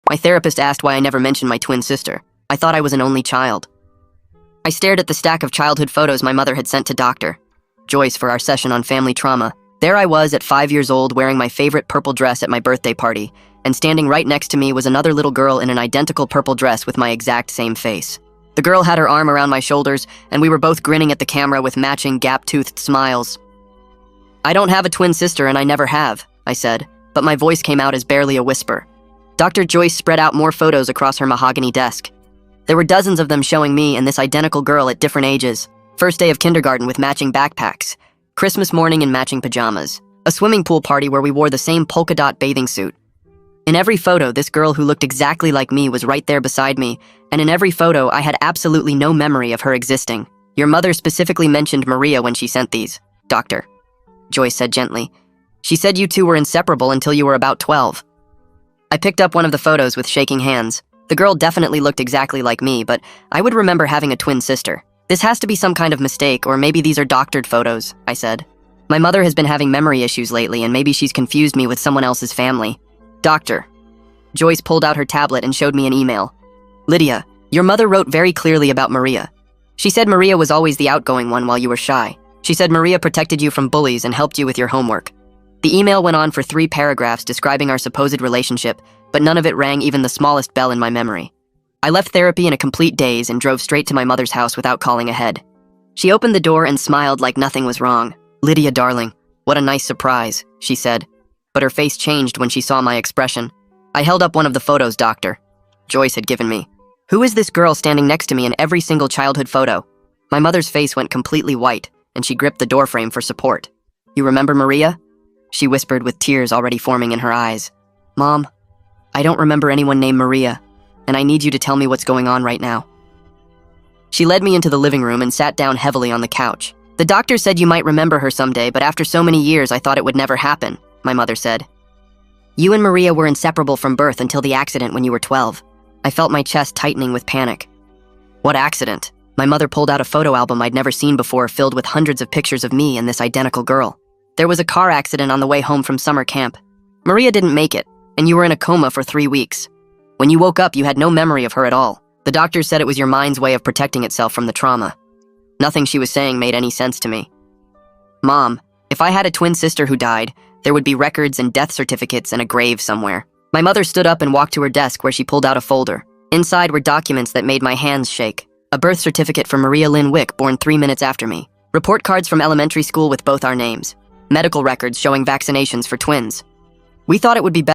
My therapist asked why I never mentioned my twin sister. I thought I was an only child. I stared at the stack of childhood photos my mother had sent to Dr. Joyce for our session on family trauma. There I was at 5 years old wearing my favorite purple dress at my birthday party, and standing right next to me was another little girl in an identical purple dress with my exact same face. The girl had her arm around my shoulders, and we were both grinning at the camera with matching gap-toothed smiles. "I don't have a twin sister and I never have," I said, but my voice came out as barely a whisper. Dr. Joyce spread out more photos across her mahogany desk. There were dozens of them showing me and this identical girl at different ages. First day of kindergarten with matching backpacks. Christmas morning in matching pajamas. A swimming pool party where we wore the same polka dot bathing suit. In every photo, this girl who looked exactly like me was right there beside me, and in every photo, I had absolutely no memory of her existing. "Your mother specifically mentioned Maria when she sent these, Doctor," Joyce said gently. "She said you two were inseparable until you were about 12. I picked up one of the photos with shaking hands. The girl definitely looked exactly like me, but I would remember having a twin sister. "This has to be some kind of mistake, or maybe these are doctored photos," I said. "My mother has been having memory issues lately, and maybe she's confused me with someone else's family." "Doctor." Joyce pulled out her tablet and showed me an email. "Lydia, your mother wrote very clearly about Maria. She said Maria was always the outgoing one while you were shy. She said Maria protected you from bullies and helped you with your homework." The email went on for 3 paragraphs describing our supposed relationship, but none of it rang even the smallest bell in my memory. I left therapy in a complete daze and drove straight to my mother's house without calling ahead. She opened the door and smiled like nothing was wrong. "Lydia, darling, what a nice surprise," she said, but her face changed when she saw my expression. I held up one of the photos Dr. Joyce had given me. "Who is this girl standing next to me in every single childhood photo?" My mother's face went completely white, and she gripped the doorframe for support. "You remember Maria?" she whispered with tears already forming in her eyes. "Mom, I don't remember anyone named Maria, and I need you to tell me what's going on right now." She led me into the living room and sat down heavily on the couch. "The doctor said you might remember her someday, but after so many years I thought it would never happen," my mother said. "You and Maria were inseparable from birth until the accident when you were 12. I felt my chest tightening with panic. "What accident?" My mother pulled out a photo album I'd never seen before, filled with hundreds of pictures of me and this identical girl. "There was a car accident on the way home from summer camp. Maria didn't make it, and you were in a coma for 3 weeks. When you woke up, you had no memory of her at all. The doctor said it was your mind's way of protecting itself from the trauma." Nothing she was saying made any sense to me. "Mom, if I had a twin sister who died, there would be records and death certificates and a grave somewhere." My mother stood up and walked to her desk where she pulled out a folder. Inside were documents that made my hands shake. A birth certificate for Maria Lynn Wick, born 3 minutes after me. Report cards from elementary school with both our names. Medical records showing vaccinations for twins. We thought it would be better